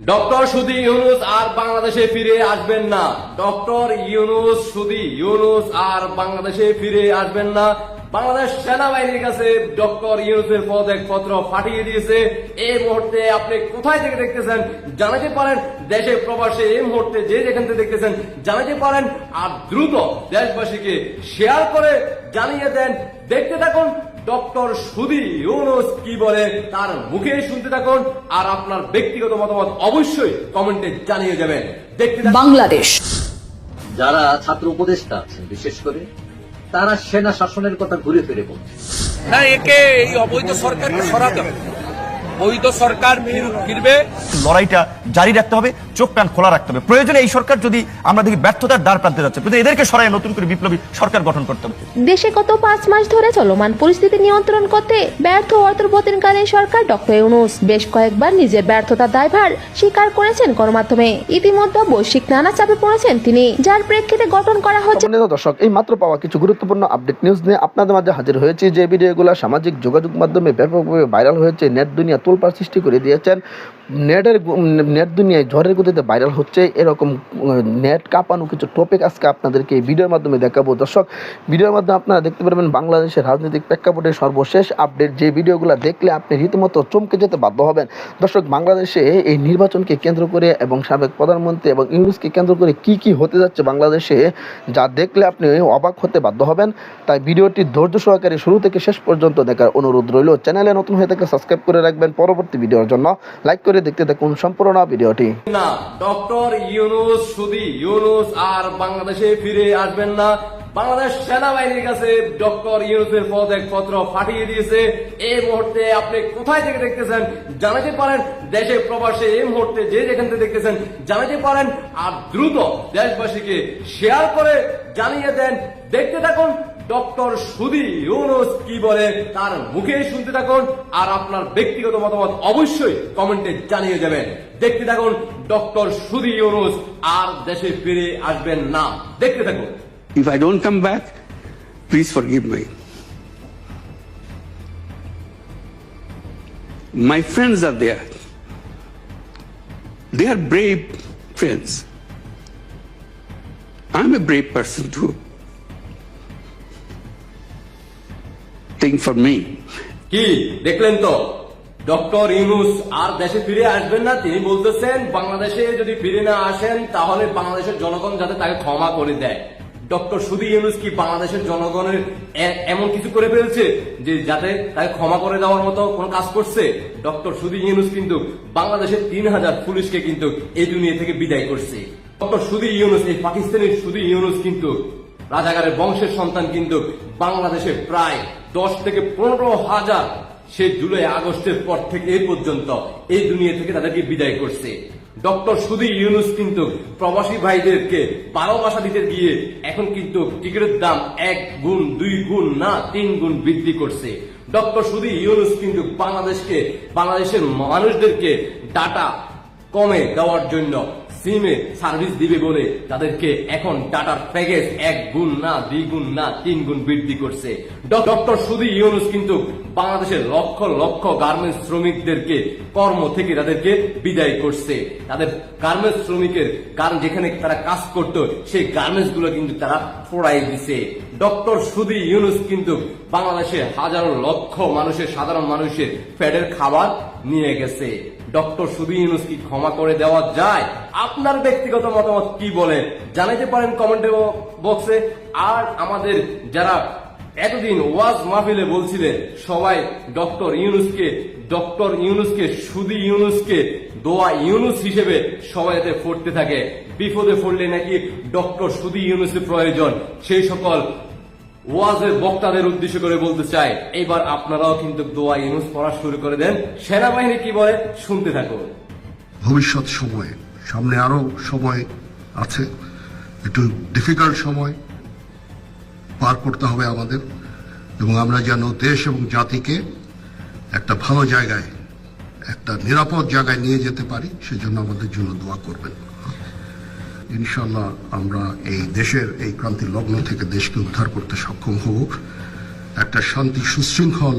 Doctor সুদি ইউনুস আর বাংলাদেশে ফিরে আসবেন না। ডক্টর ইউনুস সুদি ইউনুস আর বাংলাদেশে ফিরে আসবেন না। বাংলাদেশ সেনাবাহিনীর কাছে ডক্টর ইউনুসের পদত্যাগপত্র পাঠিয়ে দিয়েছে। এই মুহূর্তে আপনি কোথায় থেকে দেখতেছেন জানাতে পারেন, দেশে প্রবাসে এই মুহূর্তে যে যেখান থেকে দেখতেছেন জানাতে পারেন, আর দ্রুত দেশবাসীকে শেয়ার করে জানিয়ে দেন। দেখতে থাকুন ডক্টর সুদি ইউনুস কি বলে, তার মুখে শুনতে থাকুন, আর আপনার ব্যক্তিগত মতামত অবশ্যই কমেন্টে জানিয়ে যাবেন। দেখতে থাকুন। বাংলাদেশ যারা ছাত্র উপদেষ্টা আছেন বিশেষ করে তারা সেনা শাসনের কথা ঘুরে ফিরে বলছে। না, একে এই অবৈধ সরকারকে সরাতে হবে। বৈধ সরকার ফিরবে। লড়াইটা জারি রাখতে হবে, চোখ কান খোলা রাখতে হবে। প্রয়োজনে এই সরকার যদি আমরা দেখি ব্যর্থতার দ্বার প্রান্তে যাচ্ছে, কিন্তু এদেরকে সরাই নতুন করে বিপ্লবী সরকার গঠন করতে হবে। দেশে গত 5 মাস ধরে চলমান পরিস্থিতি নিয়ন্ত্রণ করতে ব্যর্থ অন্তর্বর্তীকালীন সরকার ডক্টর ইউনুস বেশ কয়েকবার নিজের ব্যর্থতার দায়ভার স্বীকার করেছেন গণমাধ্যমে। ইতিমধ্যে বৈশ্বিক নানা চাপে পড়েছেন তিনি, যার প্রেক্ষিতে গঠন করা হচ্ছে। দর্শক, এই মাত্র পাওয়া কিছু গুরুত্বপূর্ণ আপডেট নিউজ নিয়ে আপনাদের মাঝে হাজির হয়েছে। যে ভিডিওগুলো সামাজিক যোগাযোগ মাধ্যমে ব্যাপকভাবে ভাইরাল হয়েছে, নেট দুনিয়া তোলপাড় সৃষ্টি করে দিয়েছেন। নেট দুনিয়ায় ঝড়ের গতিতে ভাইরাল হচ্ছে এরকম নেট কাঁপানো কিছু টপিক আজকে আপনাদেরকে এই ভিডিওর মাধ্যমে দেখাবো। দর্শক, ভিডিওর মাধ্যমে আপনারা দেখতে পারবেন বাংলাদেশের রাজনৈতিক প্রেক্ষাপটের সর্বশেষ আপডেট, যে ভিডিওগুলো দেখলে আপনি রীতিমতো চমকে যেতে বাধ্য হবেন। দর্শক, বাংলাদেশে এই নির্বাচনকে কেন্দ্র করে এবং সাবেক প্রধানমন্ত্রী এবং ইউনুসকে কেন্দ্র করে কি হতে যাচ্ছে বাংলাদেশে, যা দেখলে আপনি অবাক হতে বাধ্য হবেন। তাই ভিডিওটি ধৈর্য সহকারে শুরু থেকে শেষ পর্যন্ত দেখার অনুরোধ রইল। চ্যানেলে নতুন হয়ে থাকলে সাবস্ক্রাইব করে রাখবেন। পরবর্তী ভিডিওর জন্য লাইক করে দেখতে থাকুন সম্পূর্ণ ভিডিওটি। না, ডক্টর ইউনুস সুদি ইউনুস আর বাংলাদেশে ফিরে আসবেন না। বাংলাদেশ সেনাবাহিনীর কাছে ডক্টর ইউনুসের পদত্যাগপত্র পাঠিয়ে দিয়েছে। এই মুহূর্তে আপনি কোথায় থেকে দেখতেছেন জানাতে পারেন, দেশে প্রবাসে এই মুহূর্তে যে যেখান থেকে দেখতেছেন জানাতে পারেন, আর দ্রুত দেশবাসীকে শেয়ার করে জানিয়ে দেন। দেখতে থাকুন ডক্টর সুদি ইউনুস কি বলে, তার মুখে শুনতে থাকুন, আর আপনার ব্যক্তিগত মতামত অবশ্যই কমেন্টে জানিয়ে যাবেন। দেখতে থাকুন ডক্টর সুদি ইউনুস আর দেশে ফিরে আসবেন না। দেখতে থাকুন। If I don't come back, please forgive me. My friends are there. They are brave friends. I'm a brave person too. Think for me. কি দেখলেন তো, ডক্টর ইউনুস আর দেশে ফিরে আসবেন না। তিনি বলতেছেন বাংলাদেশে যদি ফিরে না আসেন তাহলে বাংলাদেশের জনগণ যাতে তাকে ক্ষমা করে দেয়। ডক্টর সুদি ইউনুস কি বাংলাদেশের জনগণের এমন কিছু করে ফেলছে যে যাতে তাকে ক্ষমা করে দেওয়ার মতো কোন কাজ করছে? ডক্টর সুদি ইউনুস কিন্তু বাংলাদেশের 3000 পুলিশকে কিন্তু এই দুনিয়া থেকে বিদায় করছে। ডক্টর সুদি ইউনুস, এই পাকিস্তানের সুদি ইউনুস কিন্তু রাজাকারের বংশের সন্তান, কিন্তু বাংলাদেশে প্রায় 10 থেকে 15,000 সে জুলাই আগস্টের পর থেকে এই পর্যন্ত এই দুনিয়া থেকে তাদেরকে বিদায় করছে। ডক্টর সুদি ইউনুস কিন্তু প্রবাসী ভাইদেরকে ভালোবাসা দিতে গিয়ে এখন কিন্তু টিকিটের দাম 1 গুণ 2 গুণ না 3 গুণ বৃদ্ধি করছে। ডক্টর সুদি ইউনুস কিন্তু বাংলাদেশের মানুষদেরকে ডাটা কমে দেওয়ার জন্য সিমে সার্ভিস দিবে বলে তাদেরকে এখন ডাটার প্যাকেজ 1 গুণ না 2 গুণ না 3 গুণ বৃদ্ধি করছে। ডক্টর সুদি ইউনুস কিন্তু বাংলাদেশের লক্ষ লক্ষ গার্মেন্টস শ্রমিকদেরকে কর্ম থেকে তাদেরকে বিদায় করছে। তাদের গার্মেন্টস শ্রমিকের যেখানে তারা কাজ করত সেই গার্মেন্টস গুলো কিন্তু তারা পোড়াই দিছে। ডক্টর সুদি ইউনুস কিন্তু বাংলাদেশের হাজারো লক্ষ মানুষের, সাধারণ মানুষের পেটের খাবার নিয়ে গেছে। ডক্টর সুদি ইউনুস কি ক্ষমা করে দেওয়া যায়? আপনার ব্যক্তিগত মতামত কি বলে জানাইতে পারেন কমেন্ট বক্সে। আর আমাদের যারা এতদিন ওয়াজ মাহফিলে বলছিলেন সবাই ডক্টর ইউনুসকে সুদি ইউনুসকে দোয়া ইউনুস হিসেবে সবাই যাতে পড়তে থাকে, বিপদে পড়লে নাকি ডক্টর সুদি ইউনুসের প্রয়োজন, সেই সকল ওয়াজের বক্তাদের উদ্দেশ্য করে বলতে চাই, এইবার আপনারাও কিন্তু দোয়া ইউনুস পড়া শুরু করে দেন। সেনাবাহিনী কি বলে শুনতে থাকুন। ভবিষ্যৎ সময়ে সামনে আরো সময় আছে, একটু ডিফিকাল্ট সময় পার করতে হবে আমাদের, এবং আমরা যেন দেশ এবং জাতিকে একটা ভালো জায়গায়, একটা নিরাপদ জায়গায় নিয়ে যেতে পারি, সেজন্য আমাদের জন্য দোয়া করবেন। ইনশাল্লাহ আমরা এই দেশের এই ক্রান্তির লগ্ন থেকে দেশকে উদ্ধার করতে সক্ষম হব, একটা শান্তি সুশৃঙ্খল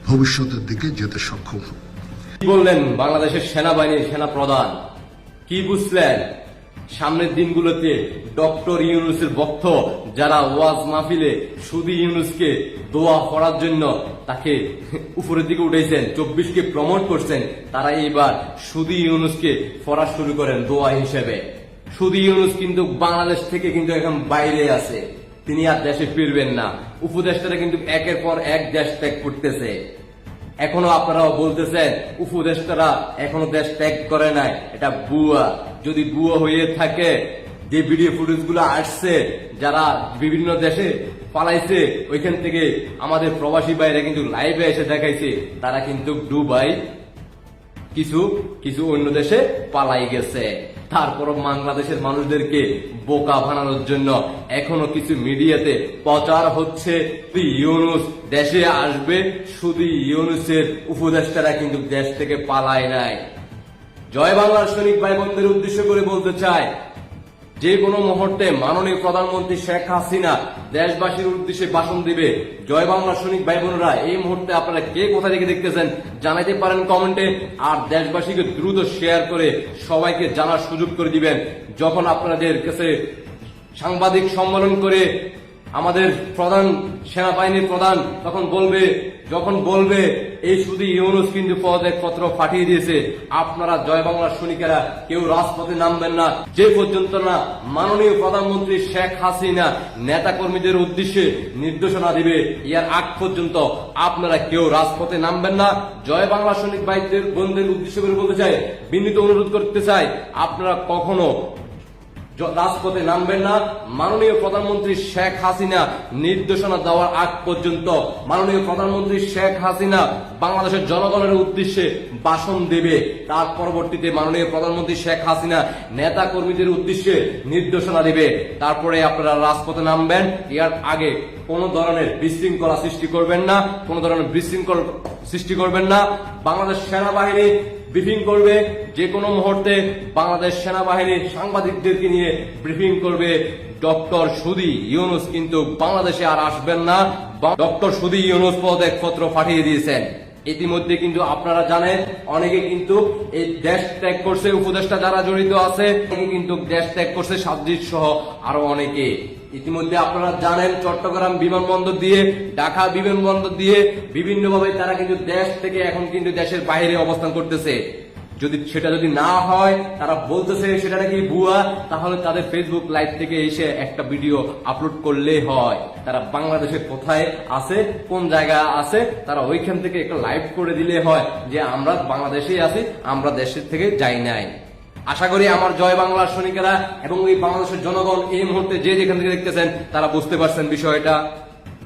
ভবিষ্যতের দিকে যেতে সক্ষম হব। কি বললেন বাংলাদেশের সেনাবাহিনীর সেনা প্রধান? কি বুঝলেন? সামনের দিনগুলোতে ডক্টর ইউনূসের ভক্ত যারা ওয়াজ মাহফিলে শুধু ইউনূসকে দোয়া করার জন্য তাকে উপরের দিকে উঠেছেন, 24কে প্রমোট করছেন, তারা এইবার শুধু ইউনূসকে পড়া শুরু করেন দোয়া হিসেবে। শুধু ইউনূস কিন্তু বাংলাদেশ থেকে কিন্তু এখন বাইরে আছে, তিনি আর দেশে ফিরবেন না। উপদেষ্টারা কিন্তু একের পর এক দেশ ত্যাগ করতেছে। এখনো আপনারা বলতেছেন উপদেষ্টারা এখনো দেশ ত্যাগ করে নাই, এটা ভুয়া। যদি ভুয়া হয়ে থাকে, যে ভিডিও ফুটেজ গুলো আসছে যারা বিভিন্ন দেশে পালাইছে, ওইখান থেকে আমাদের প্রবাসী ভাইরা কিন্তু লাইভে এসে দেখাইছে তারা কিন্তু দুবাই কিছু অন্য দেশে পালাই গেছে। তারপর বাংলাদেশের মানুষদেরকে বোকা বানানোর জন্য এখনো কিছু মিডিয়াতে প্রচার হচ্ছে ইউনূস দেশে আসবে, শুধু ইউনূসের উপদেষ্টারা কিন্তু দেশ থেকে পালায় নাই। জয় বাংলার সৈনিক ভাই বোনদের উদ্দেশ্য করে বলতে চাই, যে কোনো মুহূর্তে মাননীয় প্রধানমন্ত্রী শেখ হাসিনা দেশবাসীর উদ্দেশ্যে ভাষণ দিবে। জয় বাংলার সৈনিক ভাই বোনেরা, এই মুহূর্তে আপনারা কে কোথা থেকে দেখতেছেন জানাইতে পারেন কমেন্টে, আর দেশবাসীকে দ্রুত শেয়ার করে সবাইকে জানার সুযোগ করে দিবেন। যখন আপনাদের কাছে সাংবাদিক সম্মেলন করে আমাদের প্রধান সেনাবাহিনীর প্রধান যখন বলবে এই শুধু ইউনূস কিন্তু পদত্যাগপত্র পাঠিয়ে দিয়েছে, আপনারা জয় বাংলার সৈনিকেরা কেউ রাজপথে নামবেন না যে পর্যন্ত না মাননীয় প্রধানমন্ত্রী শেখ হাসিনা নেতা কর্মীদের উদ্দেশ্যে নির্দেশনা দিবে। ইয়ার আগ পর্যন্ত আপনারা কেউ রাজপথে নামবেন না। জয় বাংলা সৈনিক ভাইদের বোনদের উদ্দেশ্য করে বলতে চাই, বিনীত অনুরোধ করতে চাই, আপনারা কখনো রাজপথে নামবেন না। মাননীয় প্রধানমন্ত্রী শেখ হাসিনা নির্দেশনা দেওয়ার আগ পর্যন্ত মাননীয় প্রধানমন্ত্রী শেখ হাসিনা বাংলাদেশের জনগণের উদ্দেশ্যে ভাষণ দেবে। তার পরবর্তীতে মাননীয় প্রধানমন্ত্রী শেখ হাসিনা নেতা কর্মীদের উদ্দেশ্যে নির্দেশনা দেবে। তারপরে আপনারা রাজপথে নামবেন। এর আগে কোন ধরনের বিশৃঙ্খলা সৃষ্টি করবেন না। বাংলাদেশ সেনাবাহিনী ব্রিফিং করবে, যে কোনো মুহূর্তে বাংলাদেশ সেনাবাহিনীর সাংবাদিকদেরকে নিয়ে ব্রিফিং করবে। ডক্টর সুধী ইউনূস কিন্তু বাংলাদেশে আর আসবেন না। ডক্টর সুধী ইউনূস পদত্যাগপত্র পাঠিয়ে দিয়েছেন। ইতিমধ্যে কিন্তু আপনারা জানেন অনেকে কিন্তু এই দেশ ত্যাগ করছে, উপদেষ্টা যারা জড়িত আছে অনেকে কিন্তু দেশ ত্যাগ করছে, সাজ্জিদ সহ আরো অনেকে। ইতিমধ্যে আপনারা জানেন চট্টগ্রাম বিমানবন্দর দিয়ে, ঢাকা বিমানবন্দর দিয়ে বিভিন্নভাবে তারা কিন্তু দেশ থেকে এখন কিন্তু দেশের বাইরে অবস্থান করতেছে। সেটা যদি না হয়, তারা বলতেছে সেটা নাকি ভুয়া, তাহলে তাদের ফেসবুক লাইভ থেকে এসে একটা ভিডিও আপলোড করলেই হয়। তারা বাংলাদেশে কোথায় আছে, কোন জায়গায় আছে, তারা ওইখান থেকে একটা লাইভ করে দিলে হয় যে আমরা বাংলাদেশেই আছি, আমরা দেশের থেকে যাই নাই। আশা করি আমার জয় বাংলার সৈনিকেরা এবং এই বাংলাদেশের জনগণ এই মুহূর্তে যে যেখান থেকে দেখতেছেন তারা বুঝতে পারছেন বিষয়টা।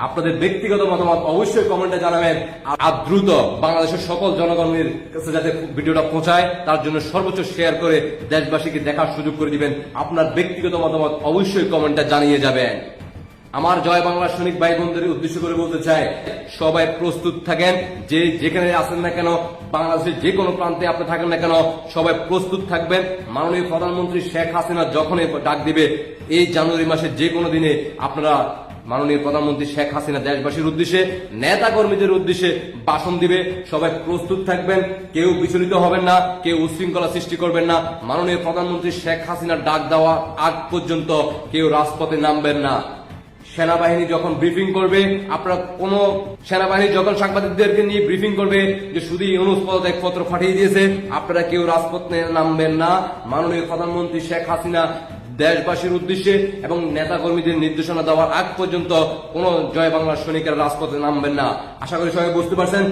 আপনাদের ব্যক্তিগত মতামত অবশ্যই কমেন্টে জানাবেন, আর দ্রুত বাংলাদেশের সকল জনগণের কাছে যাতে ভিডিওটা পৌঁছায় তার জন্য সর্বোচ্চ শেয়ার করে দেশবাসীকে দেখার সুযোগ করে দিবেন। আপনার ব্যক্তিগত মতামত অবশ্যই কমেন্টে জানিয়ে যাবেন। আমার জয় বাংলার সৈনিক ভাই বোনদের উদ্দেশ্য করে বলতে চাই, সবাই প্রস্তুত থাকেন, যে যেখানে আছেন না কেন, বাংলাদেশের যে কোনো প্রান্তে আপনি থাকেন না কেন, সবাই প্রস্তুত থাকবেন। মাননীয় প্রধানমন্ত্রী শেখ হাসিনা যখনই ডাক দিবে এই জানুয়ারি মাসের যে কোনো দিনে, আপনারা মাননীয় প্রধানমন্ত্রী শেখ হাসিনা দেশবাসীর উদ্দেশ্যে নেতা কর্মীদের উদ্দেশ্যে ভাষণ দিবে। সবাই প্রস্তুত থাকবেন, কেউ বিচলিত হবেন না, কেউ উচ্ছৃঙ্খলা সৃষ্টি করবেন না। মাননীয় প্রধানমন্ত্রী শেখ হাসিনার ডাক দেওয়া আগ পর্যন্ত কেউ রাজপথে নামবেন না। সেনাবাহিনী যখন ব্রিফিং করবে, আপনারা কোন সেনাবাহিনী যখন সাংবাদিকদেরকে নিয়ে ব্রিফিং করবে যে শুধু ইউনূস পদত্যাগপত্র পাঠিয়ে দিয়েছে, আপনারা কেউ রাজপথে নামবেন না। মাননীয় প্রধানমন্ত্রী শেখ হাসিনা দেশবাসীর উদ্দেশ্যে এবং নেতা কর্মীদের নির্দেশনা দেওয়ার আগ পর্যন্ত কোন জয় বাংলার সৈনিকের রাজপথে নামবেন না। আশা করি সবাই বুঝতে পারছেন।